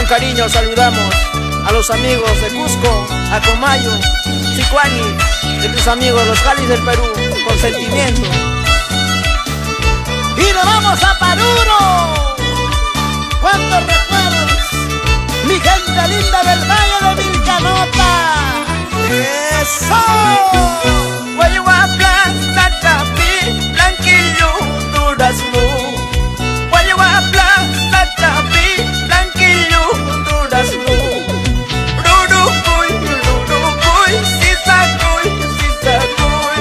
cariño saludamos a los amigos de Cusco, Acomayo, Sicuani, de tus amigos los Jalis del Perú, con sentimiento. Y nos vamos a Paruro. ¡Cuántos recuerdos! Mi gente linda del Valle de Vilcanota. ¡Eso! Guayuapla, Sachapi, Blanquillo, Durazno. Guayuapla, Sachapi, Blanquillo, Durazno. Rurucuy, rurucuy, sisacuy, sisacuy.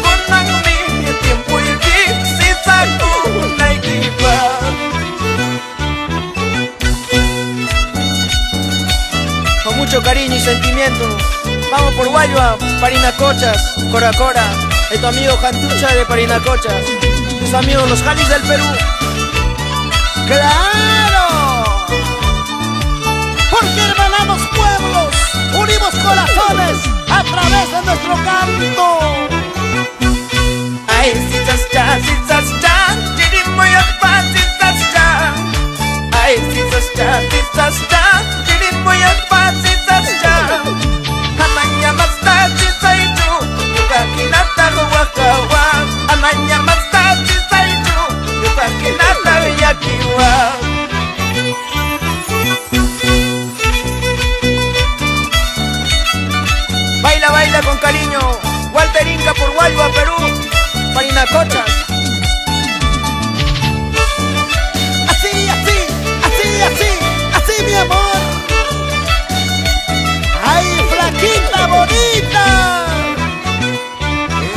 Conangmi, tiempo y vi, sisacuy, naikipa. Con mucho cariño y sentimiento vamos por Guayua, Parinacochas, Cora Cora, de tu amigo Jantucha de Parinacochas, tus amigos los Jalis del Perú. ¡Claro! Porque hermanamos pueblos, unimos corazones a través de nuestro canto. Ay, sisascha, chirimoyakpa, sisascha. Ay, sisascha, chirimoyakpa, sisascha. Ananya masta sisaichu, yukakinata huakawa. Ananya masta sisaichu, yukakinata yakiwa. Baila, baila con cariño, Walter Inca por Guayua, Perú, Parinacochas. Así, así, así, así, así mi amor. ¡Ay, flaquita bonita!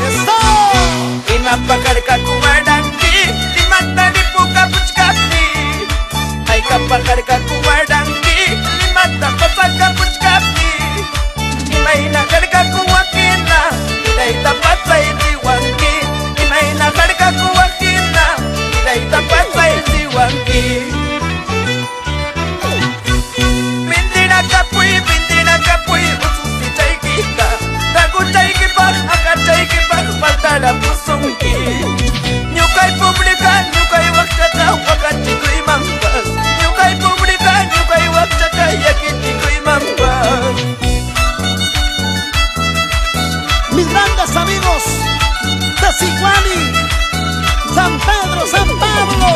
¡Eso! Inapakarka kuwaranki, limata lipuka puchkati. Ay kapakarka kuwaranki, limata pasaka puchkati. Imaina karka kuwakina, idaita pasa itiwanki. Imaina karka kuwakina, idaita pasa itiwanki. Mindira kapuy, ususi chaykita. Tagu chaykipa, aka chaykipa, faltara pusunki. Ñukay publica, ñukay wakchaka, wakachikuy mampas. Ñukay publica, ñukay wakchaka, yakitikuy mampas. Mis grandes amigos de Sicuani, San Pedro, San Pablo,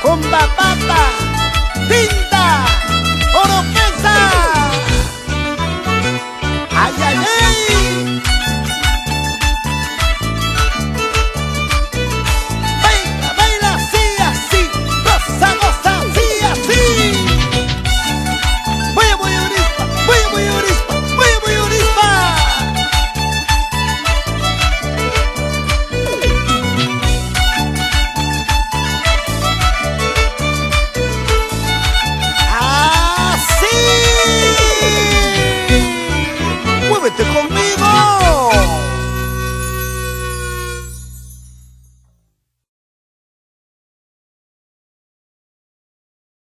con Batata, Tinta, Oropesa. ¡Ay, ay, ay! Baila, baila así, así, goza, goza, así, así. Voy a muy urispa, voy a muy urispa, voy a muy urispa. ¡Así! Muévete con